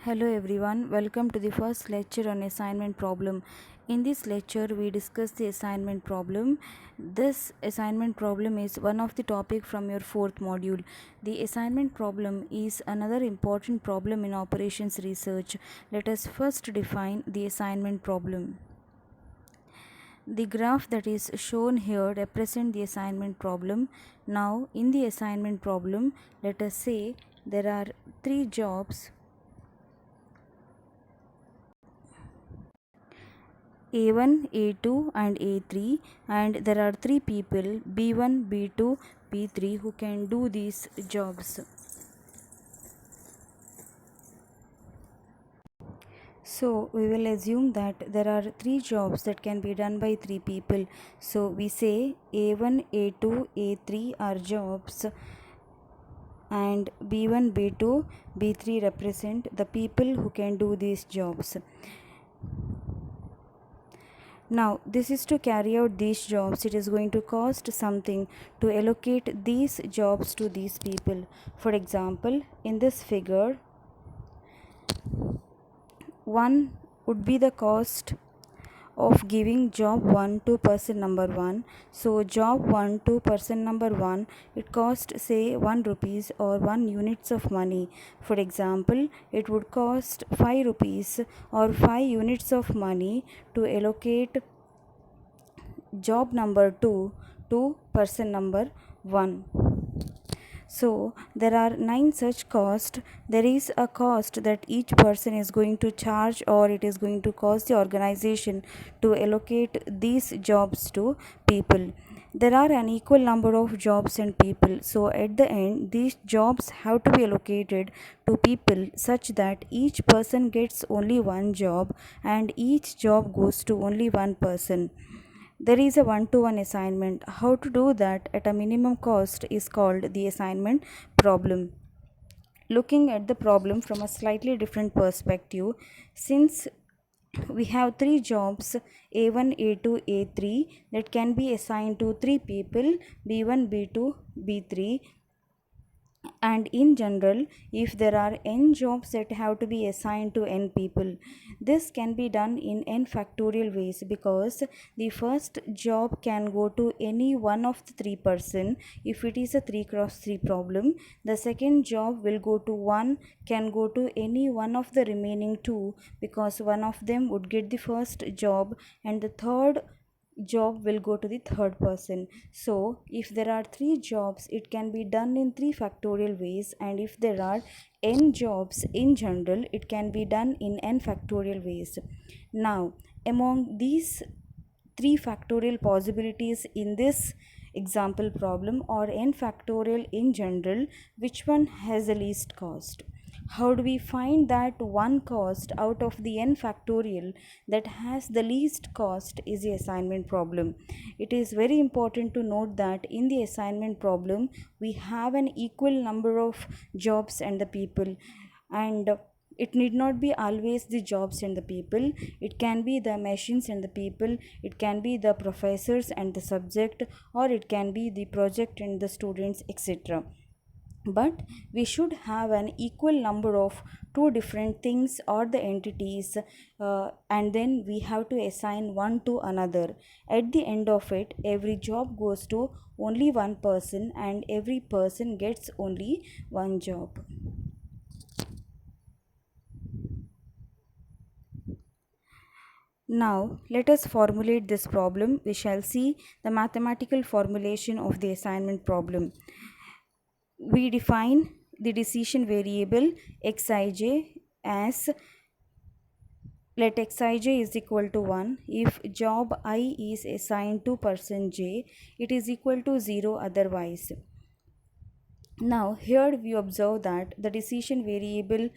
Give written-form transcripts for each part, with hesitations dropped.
Hello everyone, welcome to the first lecture on assignment problem. In this lecture, we discuss the assignment problem. This assignment problem is one of the topic from your fourth module. The assignment problem is another important problem in operations research. Let us first define the assignment problem. The graph that is shown here represents the assignment problem. Now, in the assignment problem, let us say there are three jobs A1, A2 and A3, and there are three people B1, B2, B3 who can do these jobs. So we will assume that there are three jobs that can be done by three people. So we say A1, A2, A3 are jobs, and B1, B2, B3 represent the people who can do these jobs. Now, this is to carry out these jobs. It is going to cost something to allocate these jobs to these people. For example, in this figure, 1 would be the cost of giving job 1 to person number 1. So job 1 to person number 1, it cost say 1 rupees or 1 units of money. For example, it would cost 5 rupees or 5 units of money to allocate job number 2 to person number 1. So there are 9 such costs. There is a cost that each person is going to charge, or it is going to cost the organization to allocate these jobs to people. There are an equal number of jobs and people. So at the end, these jobs have to be allocated to people such that each person gets only one job and each job goes to only one person. There is a one-to-one assignment. How to do that at a minimum cost is called the assignment problem. Looking at the problem from a slightly different perspective, since we have three jobs A1, A2, A3 that can be assigned to three people B1, B2, B3, and in general, if there are n jobs that have to be assigned to n people, this can be done in n factorial ways, because the first job can go to any one of the three person if it is a 3 cross 3 problem. The second job will go to 1, can go to any one of the remaining two, because one of them would get the first job, and the third job will go to the third person. So if there are three jobs, it can be done in 3 factorial ways, and if there are n jobs in general, it can be done in n factorial ways. Now, among these 3 factorial possibilities in this example problem, or n factorial in general, which one has the least cost? How do we find that one cost out of the n factorial that has the least cost is the assignment problem? It is very important to note that in the assignment problem, we have an equal number of jobs and the people, and it need not be always the jobs and the people. It can be the machines and the people, it can be the professors and the subject, or it can be the project and the students, etc. But we should have an equal number of two different things or the entities, and then we have to assign one to another. At the end of it, every job goes to only one person and every person gets only one job. Now, let us formulate this problem. We shall see the mathematical formulation of the assignment problem. We define the decision variable xij as, let xij is equal to 1 if job I is assigned to person j, it is equal to 0 otherwise. Now here we observe that the decision variable,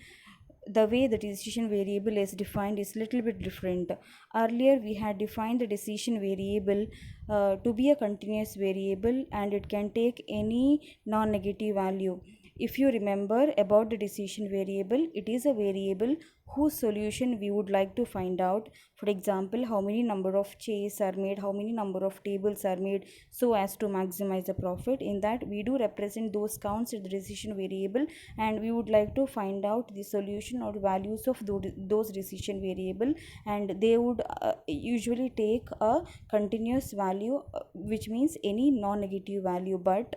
the way the decision variable is defined is little bit different. Earlier we had defined the decision variable to be a continuous variable, and it can take any non-negative value. If you remember about the decision variable, it is a variable whose solution we would like to find out. For example, how many number of chairs are made, how many number of tables are made, so as to maximize the profit. In that, we do represent those counts in the decision variable, and we would like to find out the solution or values of those decision variable, and they would usually take a continuous value, which means any non-negative value. But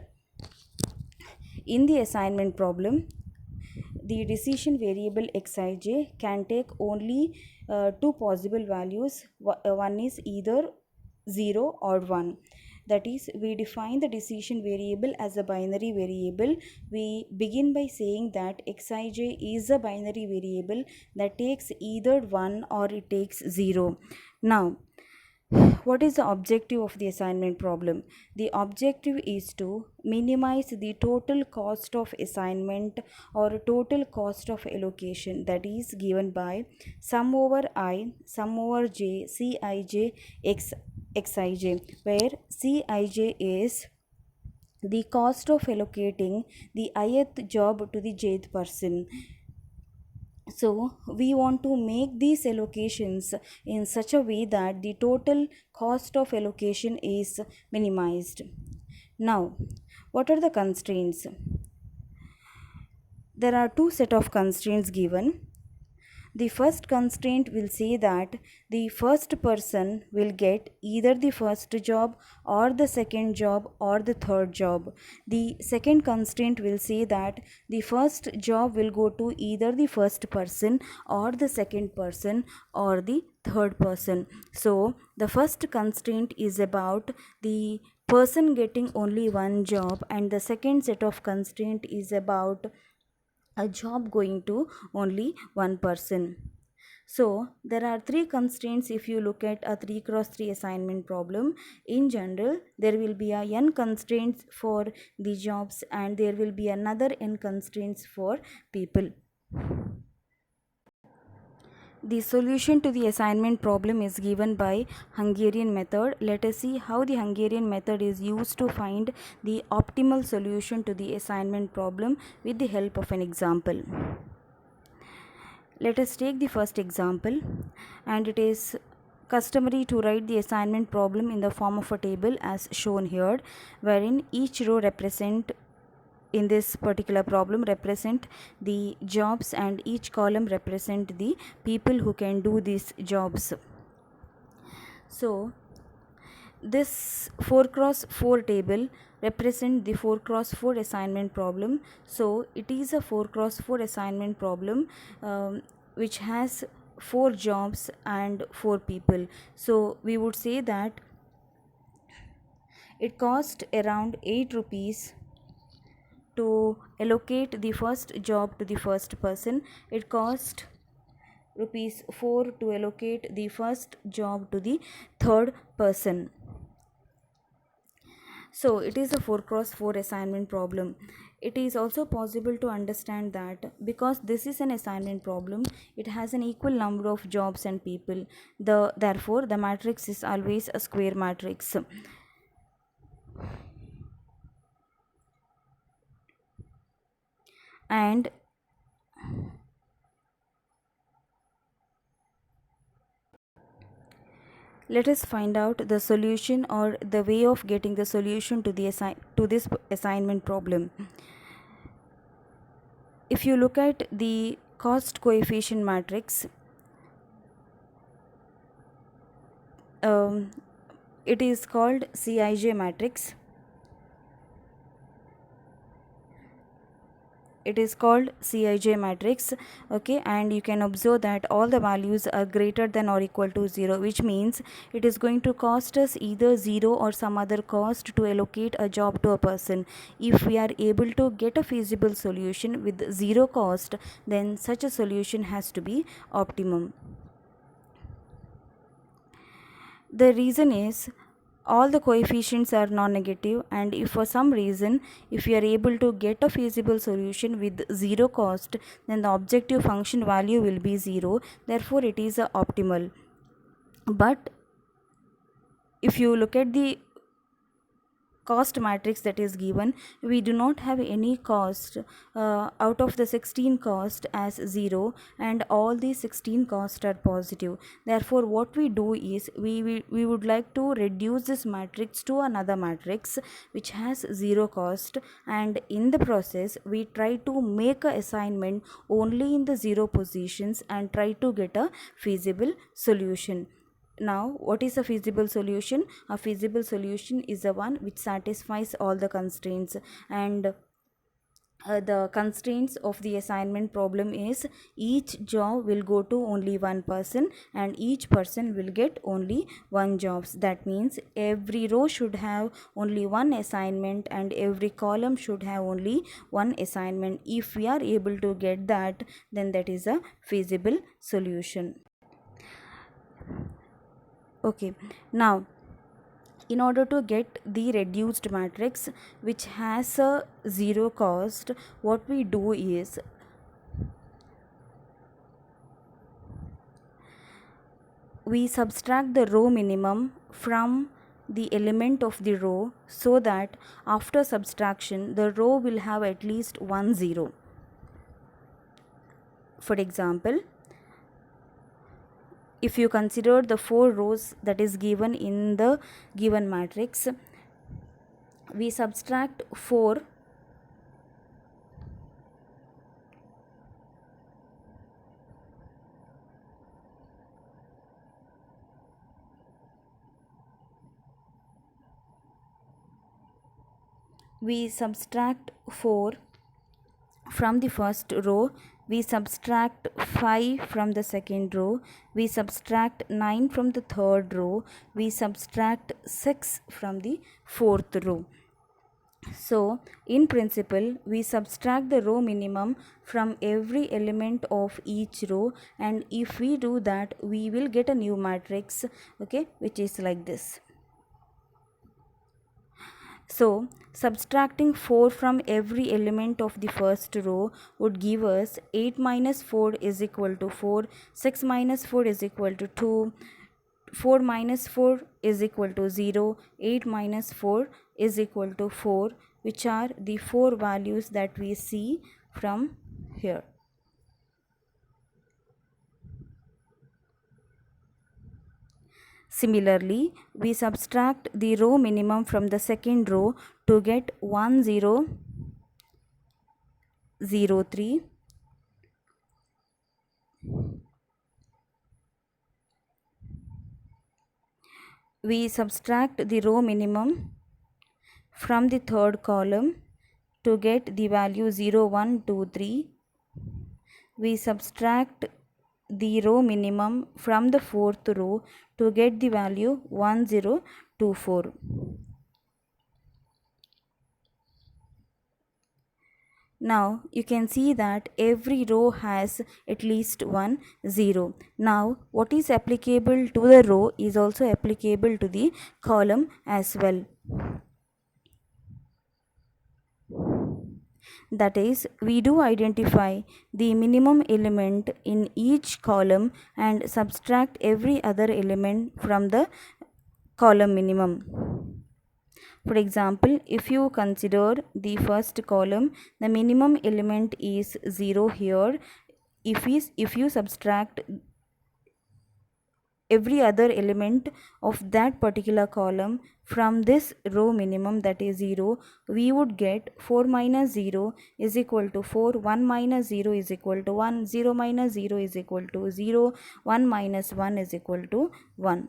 in the assignment problem, the decision variable xij can take only two possible values. One is either 0 or 1. That is, we define the decision variable as a binary variable. We begin by saying that xij is a binary variable that takes either 1 or it takes 0. Now, what is the objective of the assignment problem? The objective is to minimize the total cost of assignment or total cost of allocation, that is given by sum over I, sum over j, Cij, xij, where Cij is the cost of allocating the ith job to the jth person. So we want to make these allocations in such a way that the total cost of allocation is minimized. Now, what are the constraints? There are two set of constraints given. The first constraint will say that the first person will get either the first job or the second job or the third job. The second constraint will say that the first job will go to either the first person or the second person or the third person. So the first constraint is about the person getting only one job, and the second set of constraint is about a job going to only one person. So there are three constraints if you look at a 3x3 assignment problem. In general, there will be a n constraints for the jobs, and there will be another n constraints for people. The solution to the assignment problem is given by Hungarian method. Let us see how the Hungarian method is used to find the optimal solution to the assignment problem with the help of an example. Let us take the first example, and it is customary to write the assignment problem in the form of a table as shown here, wherein each row represent in this particular problem represent the jobs and each column represent the people who can do these jobs. So this 4x4 table represent the 4x4 assignment problem. So it is a 4x4 assignment problem which has 4 jobs and 4 people. So we would say that it cost around 8 rupees to allocate the first job to the first person. It cost rupees 4 to allocate the first job to the third person. So it is a 4x4 assignment problem. It is also possible to understand that because this is an assignment problem, it has an equal number of jobs and people. Therefore, the matrix is always a square matrix. And let us find out the solution or the way of getting the solution to this assignment problem. If you look at the cost coefficient matrix, it is called Cij matrix. It is called Cij matrix, okay, and you can observe that all the values are greater than or equal to 0, which means it is going to cost us either 0 or some other cost to allocate a job to a person. If we are able to get a feasible solution with 0 cost, then such a solution has to be optimum. The reason is all the coefficients are non-negative, and if for some reason if you are able to get a feasible solution with 0 cost, then the objective function value will be 0, therefore it is optimal. But if you look at the cost matrix that is given, we do not have any cost out of the 16 cost as 0, and all these 16 costs are positive. Therefore what we do is we would like to reduce this matrix to another matrix which has 0 cost, and in the process we try to make a assignment only in the 0 positions and try to get a feasible solution. Now, what is a feasible solution? A feasible solution is the one which satisfies all the constraints, and the constraints of the assignment problem is each job will go to only one person and each person will get only one jobs. That means every row should have only one assignment and every column should have only one assignment. If we are able to get that, then that is a feasible solution. Okay, now in order to get the reduced matrix which has a 0 cost, what we do is we subtract the row minimum from the element of the row, so that after subtraction the row will have at least one 0. For example, if you consider the 4 rows that is given in the given matrix, we subtract 4 from the first row, we subtract 5 from the second row, we subtract 9 from the third row, we subtract 6 from the fourth row. So in principle we subtract the row minimum from every element of each row, and if we do that we will get a new matrix, okay, which is like this. So subtracting 4 from every element of the first row would give us 8 minus 4 is equal to 4, 6 minus 4 is equal to 2, 4 minus 4 is equal to 0, 8 minus 4 is equal to 4, which are the 4 values that we see from here. Similarly, we subtract the row minimum from the second row to get 1 0 0 3, we subtract the row minimum from the third column to get the value 0 1 2 3, we subtract the row minimum from the fourth row to get the value 1 0 2 4. Now you can see that every row has at least one 0. Now what is applicable to the row is also applicable to the column as well. That is, we do identify the minimum element in each column and subtract every other element from the column minimum. For example, if you consider the first column, the minimum element is 0 here. If you subtract every other element of that particular column from this row minimum, that is 0, we would get 4 minus 0 is equal to 4, 1 minus 0 is equal to 1, 0 minus 0 is equal to 0, 1 minus 1 is equal to 1.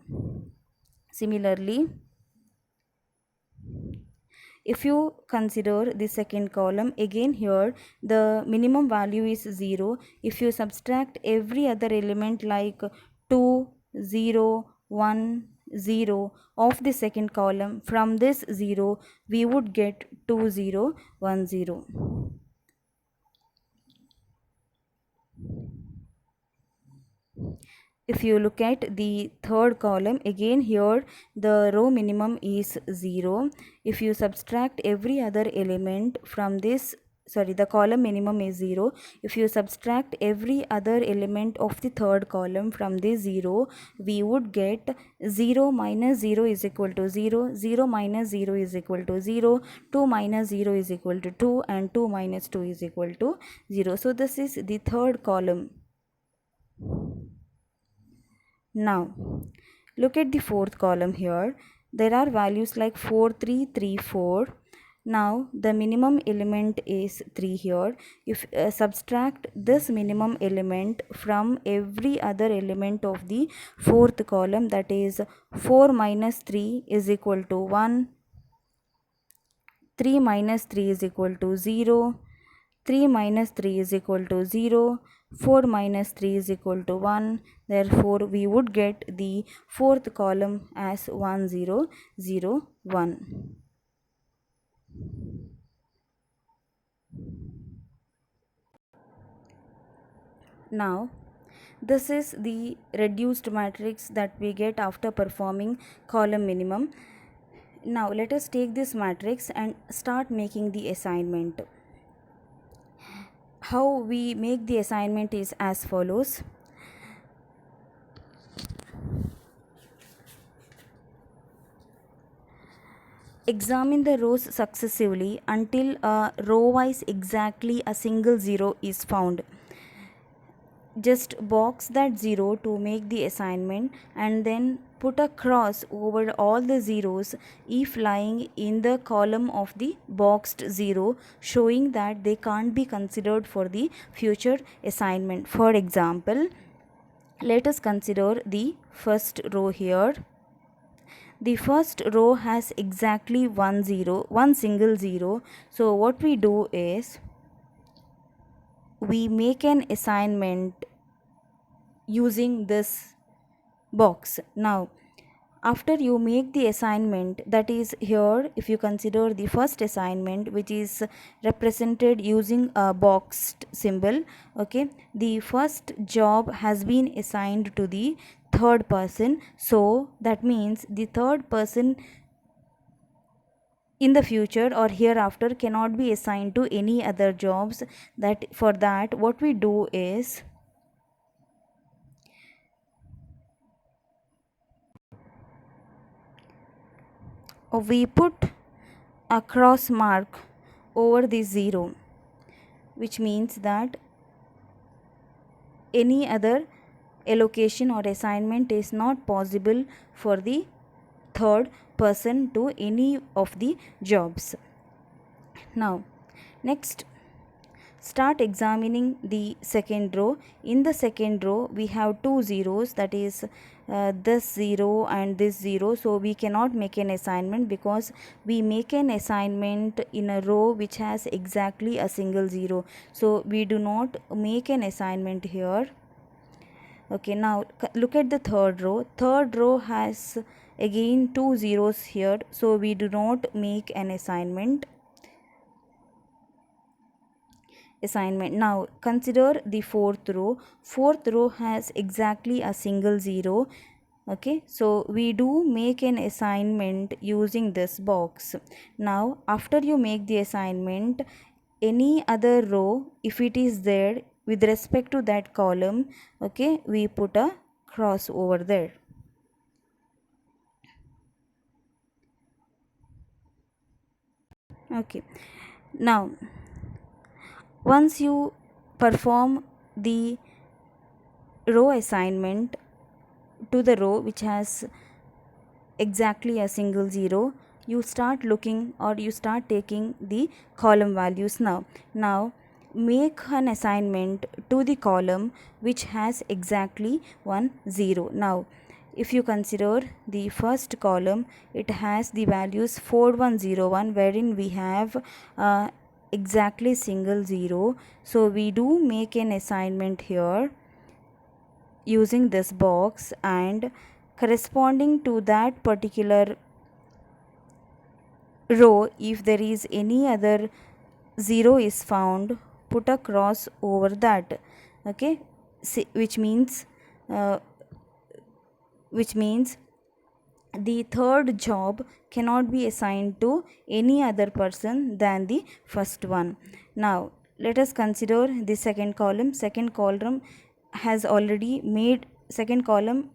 Similarly, if you consider the second column, again here the minimum value is 0. If you subtract every other element like 2, 0, 1, 0 of the second column from this 0, we would get 2 0 1 0. If you look at the third column, again here the row minimum is 0. If you subtract every other element from this the column minimum is 0. If you subtract every other element of the third column from this 0, we would get 0 minus 0 is equal to 0, 0 minus 0 is equal to 0, 2 minus 0 is equal to 2, and 2 minus 2 is equal to 0. So this is the third column. Now look at the fourth column here. There are values like 4, 3, 3, 4. Now the minimum element is 3 here. If subtract this minimum element from every other element of the fourth column, that is 4 minus 3 is equal to 1, 3 minus 3 is equal to 0, 3 minus 3 is equal to 0, 4 minus 3 is equal to 1. Therefore, we would get the fourth column as 1, 0, 0, 1. Now, this is the reduced matrix that we get after performing column minimum. Now, let us take this matrix and start making the assignment. How we make the assignment is as follows. Examine the rows successively until row-wise exactly a single 0 is found. Just box that 0 to make the assignment and then put a cross over all the zeros if lying in the column of the boxed 0, showing that they can't be considered for the future assignment. For example, let us consider the first row here. The first row has exactly one single 0. So what we do is we make an assignment using this box. Now after you make the assignment, that is here, if you consider the first assignment which is represented using a boxed symbol, okay, the first job has been assigned to the third person. So that means the third person in the future or hereafter cannot be assigned to any other jobs. That for that what we do is we put a cross mark over the 0, which means that any other allocation or assignment is not possible for the third person to any of the jobs. Now next, start examining the second row. In the second row we have two zeros, that is this 0 and this 0. So we cannot make an assignment because we make an assignment in a row which has exactly a single 0. So we do not make an assignment here. Okay, now look at the third row. Third row has again two zeros here, so we do not make an assignment. Now consider the fourth row. Fourth row has exactly a single 0. Okay, so we do make an assignment using this box. Now after you make the assignment, any other row, if it is there with respect to that column, okay, we put a cross over there. Okay, now once you perform the row assignment to the row which has exactly a single 0, you start looking or you start taking the column values. Now make an assignment to the column which has exactly 1 0. Now if you consider the first column, it has the values 4101, wherein we have exactly single 0. So we do make an assignment here using this box, and corresponding to that particular row, if there is any other 0 is found, put a cross over that. Okay, which means the third job cannot be assigned to any other person than the first one. Now let us consider the second column. Second column has already made, second column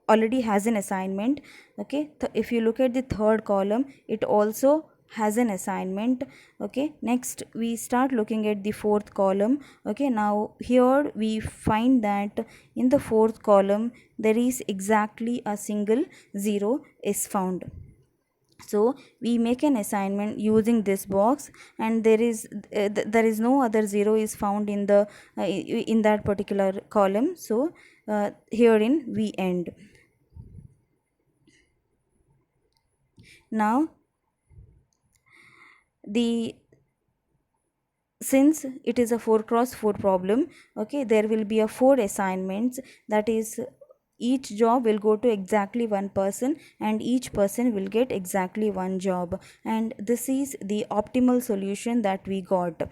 already has an assignment. Okay, if you look at the third column, it also has an assignment. Okay, next we start looking at the fourth column. Okay, now here we find that in the fourth column there is exactly a single zero is found. So we make an assignment using this box, and there is no other zero is found in the in that particular column. So herein we end. Now the since it is a 4x4 problem, okay, there will be a 4 assignments. That is, each job will go to exactly one person, and each person will get exactly one job, and this is the optimal solution that we got.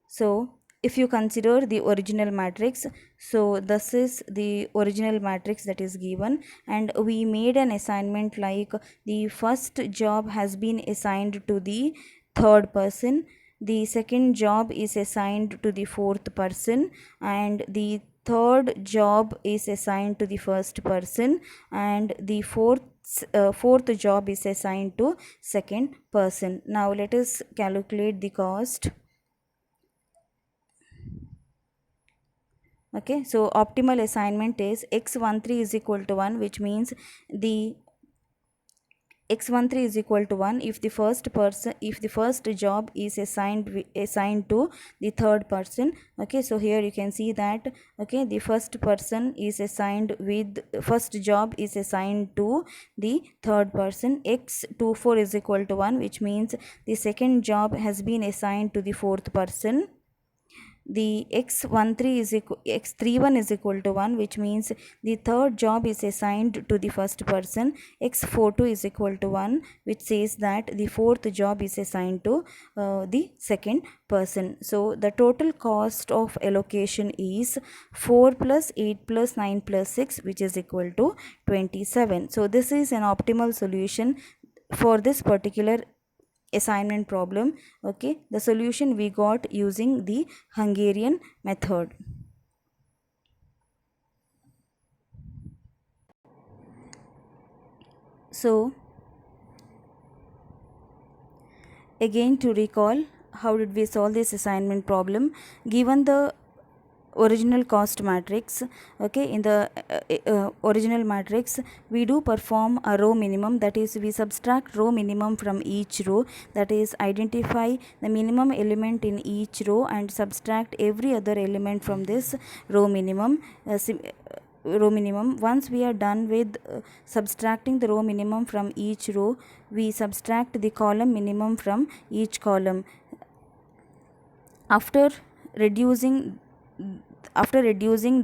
So if you consider the original matrix, so this is the original matrix that is given, and we made an assignment like the first job has been assigned to the third person, the second job is assigned to the fourth person, and the third job is assigned to the first person, and the fourth job is assigned to second person. Now let us calculate the cost. Okay, so optimal assignment is x13 is equal to 1, which means the x13 is equal to 1 if the first job is assigned to the third person. Okay, so here you can see that, okay, the first person is assigned with first job is assigned to the third person. X24 is equal to 1, which means the second job has been assigned to the fourth person. The x31 is equal to 1, which means the third job is assigned to the first person. X42 is equal to 1, which says that the fourth job is assigned to the second person. So the total cost of allocation is 4 plus 8 plus 9 plus 6, which is equal to 27. So this is an optimal solution for this particular assignment problem. Okay, the solution we got using the Hungarian method. So again, to recall, how did we solve this assignment problem? Given the original cost matrix, okay, in the original matrix we do perform a row minimum, that is, we subtract row minimum from each row, that is, identify the minimum element in each row and subtract every other element from this row minimum. Row minimum, once we are done with subtracting the row minimum from each row, we subtract the column minimum from each column. After reducing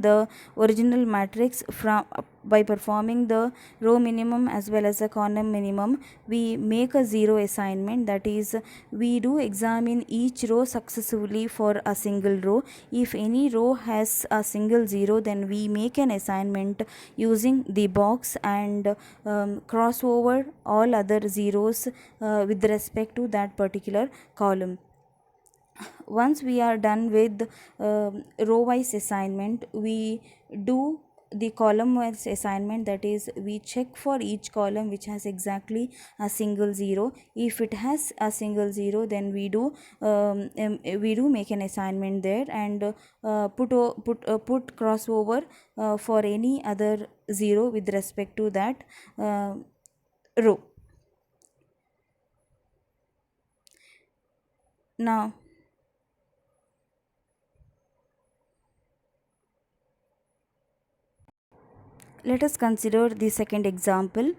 the original matrix from by performing the row minimum as well as the column minimum, we make a zero assignment, that is, we do examine each row successively for a single row. If any row has a single zero, then we make an assignment using the box and cross over all other zeros with respect to that particular column. Once we are done with row wise assignment, we do the column wise assignment, that is, we check for each column which has exactly a single zero. If it has a single zero, then we do make an assignment there and put crossover for any other zero with respect to that row. Now let us consider the second example.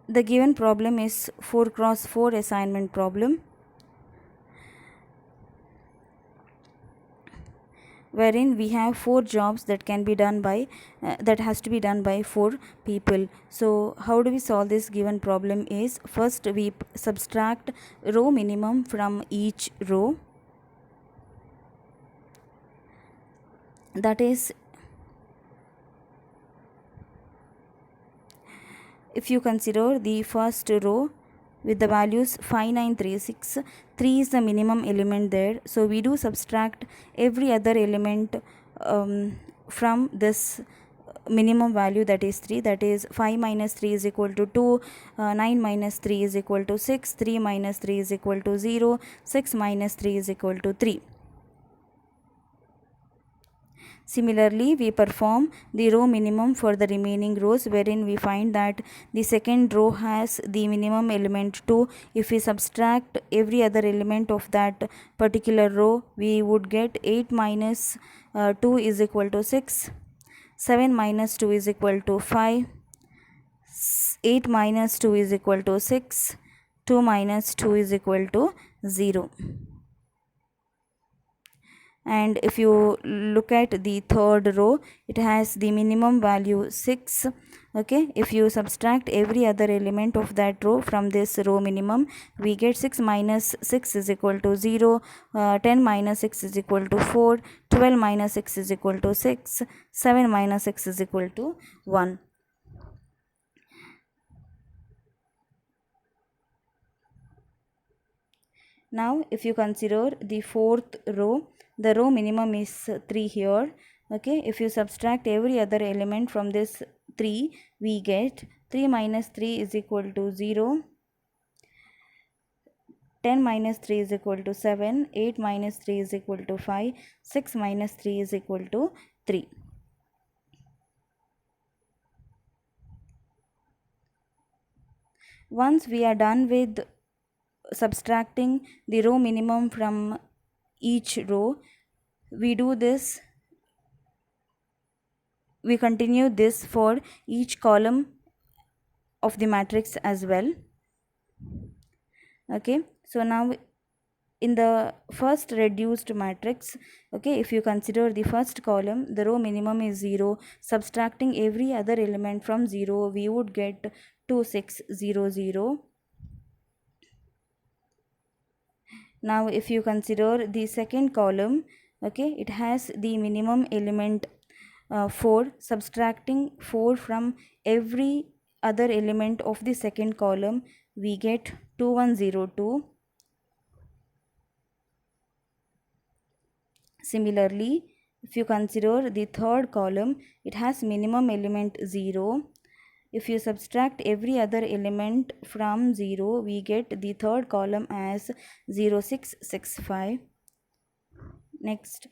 The given problem is 4x4 assignment problem, wherein we have 4 jobs that can be done by that has to be done by 4 people. So how do we solve this given problem is, first we subtract row minimum from each row, that is, if you consider the first row with the values 5, 9, 3, 6, 3 is the minimum element there. So we do subtract every other element from this minimum value, that is 3. That is 5 minus 3 is equal to 2, 9 minus 3 is equal to 6, 3 minus 3 is equal to 0, 6 minus 3 is equal to 3. Similarly, we perform the row minimum for the remaining rows, wherein we find that the second row has the minimum element 2. If we subtract every other element of that particular row, we would get 8 minus 2 is equal to 6, 7 minus 2 is equal to 5, 8 minus 2 is equal to 6, 2 minus 2 is equal to 0. And if you look at the third row, it has the minimum value 6. Okay, if you subtract every other element of that row from this row minimum, we get 6 minus 6 is equal to 0, 10 minus 6 is equal to 4, 12 minus 6 is equal to 6, 7 minus 6 is equal to 1. Now if you consider the fourth row, the row minimum is 3 here. Okay, if you subtract every other element from this 3, we get 3 minus 3 is equal to 0, 10 minus 3 is equal to 7, 8 minus 3 is equal to 5, 6 minus 3 is equal to 3. Once we are done with subtracting the row minimum from each row, we continue this for each column of the matrix as well. Okay, so now in the first reduced matrix, okay, if you consider the first column, the row minimum is 0. Subtracting every other element from 0, we would get 2, 6, 0, 0. Now if you consider the second column, okay, it has the minimum element 4. Subtracting 4 from every other element of the second column, we get 2102. Similarly, if you consider the third column, it has minimum element 0. If you subtract every other element from 0, we get the third column as 0665. Next,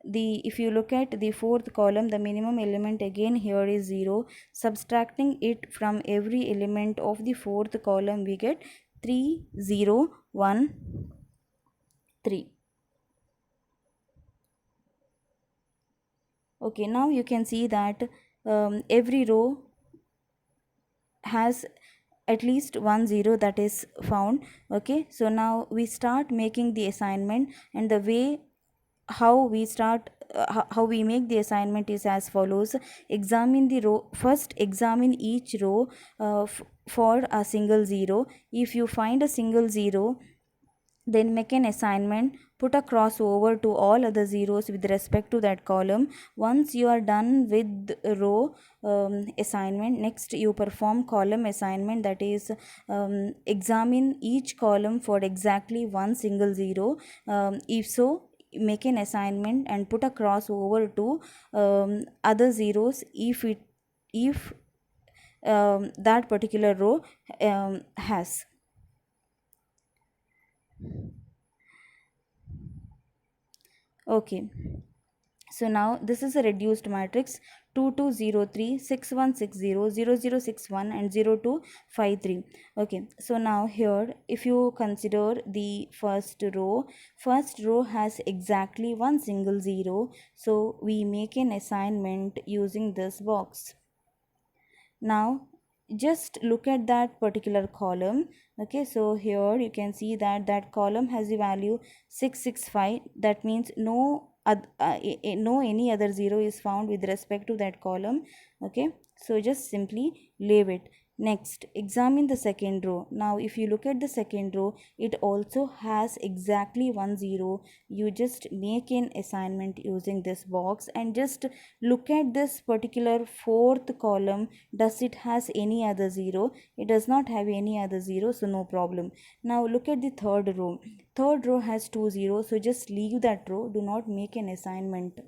if you look at the fourth column, the minimum element again here is 0. Subtracting it from every element of the fourth column, we get 3013. Okay, now you can see that every row has at least one 0 that is found. Okay, so now we start making the assignment, and the way how we start how we make the assignment is as follows. Examine the row first. Examine each row for a single 0. If you find a single 0, then make an assignment, put a crossover to all other zeros with respect to that column. Once you are done with row assignment, next you perform column assignment, that is examine each column for exactly one single 0. If so, make an assignment and put a crossover to other zeros if that particular row has. Okay, so now this is a reduced matrix: 2203, 6160, 0061 and 0253. Okay, so now here if you consider the first row has exactly one single 0, so we make an assignment using this box. Now just look at that particular column. Okay, so here you can see that that column has the value 665. That means no any other 0 is found with respect to that column. Okay, so just simply leave it. Next, examine the second row. Now, if you look at the second row, it also has exactly 1 0. You just make an assignment using this box and just look at this particular fourth column. Does it has any other 0? It does not have any other 0, so no problem. Now, look at the third row. Third row has 2 zeros, so just leave that row. Do not make an assignment.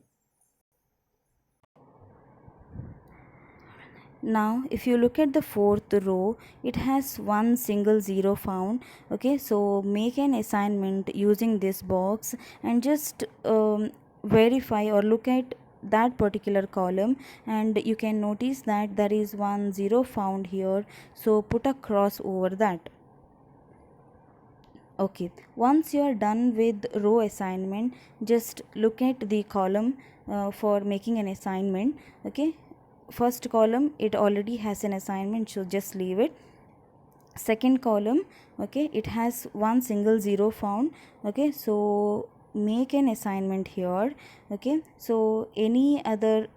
Now if you look at the fourth row, it has one single zero found. Okay, so make an assignment using this box and just verify or look at that particular column, and you can notice that there is 1 0 found here, so put a cross over that. Okay, once you are done with row assignment, just look at the column for making an assignment. Okay, first column it already has an assignment, so just leave it. Second column, okay, it has one single zero found. Okay, so make an assignment here. Okay, so any other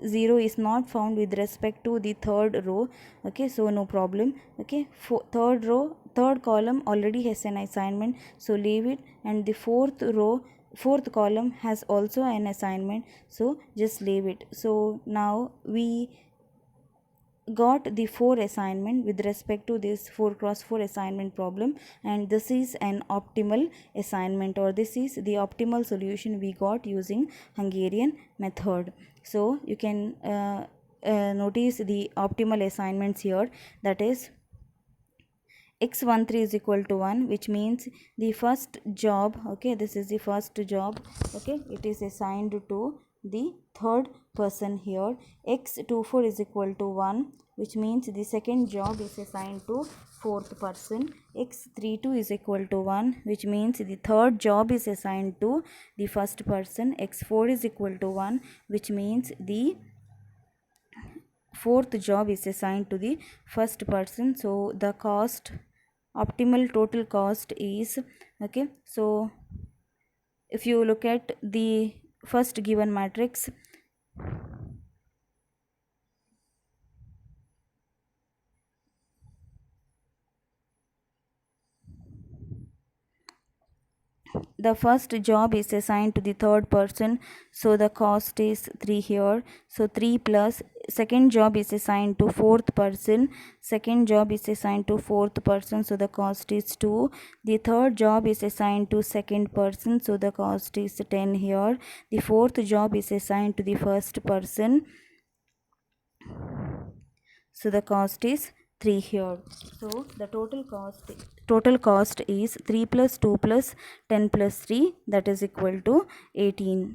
0 is not found with respect to the third row. Okay, so no problem. Okay, third row, third column already has an assignment, so leave it. And the fourth row, fourth column has also an assignment, so just leave it. So now we got the 4 assignment with respect to this 4x4 assignment problem, and this is an optimal assignment, or this is the optimal solution we got using Hungarian method. So you can notice the optimal assignments here, that is x13 is equal to 1, which means the first job, okay, this is the first job, okay, it is assigned to the third person here. X24 is equal to 1, which means the second job is assigned to fourth person. X32 is equal to 1, which means the third job is assigned to the first person. X4 is equal to 1, which means the fourth job is assigned to the first person. So the cost, optimal total cost is, okay, so if you look at the first given matrix, the first job is assigned to the third person, so the cost is 3 here. So 3 plus second job is assigned to fourth person, second job is assigned to fourth person, so the cost is 2. The third job is assigned to second person, so the cost is 10 here. The fourth job is assigned to the first person, so the cost is 3 here. So the total cost is 3 plus 2 plus 10 plus 3, that is equal to 18.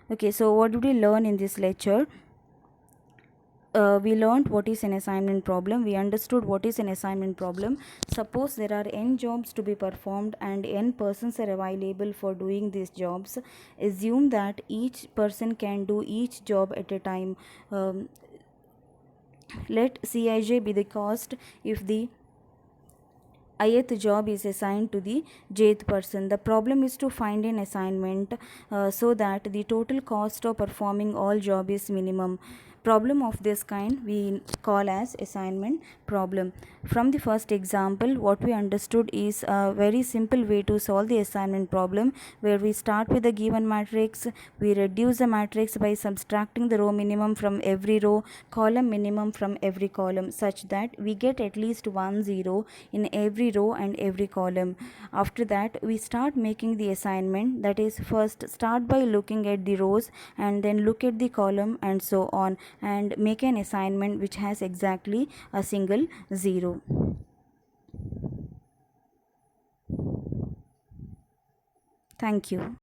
Okay, so what did we learn in this lecture? We learned what is an assignment problem. We understood what is an assignment problem. Suppose there are n jobs to be performed and n persons are available for doing these jobs. Assume that each person can do each job at a time. Let Cij be the cost if the ith job is assigned to the jth person. The problem is to find an assignment so that the total cost of performing all job is minimum. Problem of this kind we call as assignment problem. From the first example, what we understood is a very simple way to solve the assignment problem, where we start with a given matrix, we reduce the matrix by subtracting the row minimum from every row, column minimum from every column, such that we get at least 1 0 in every row and every column. After that, we start making the assignment, that is, first start by looking at the rows and then look at the column and so on, and make an assignment which has exactly a single 0. Thank you.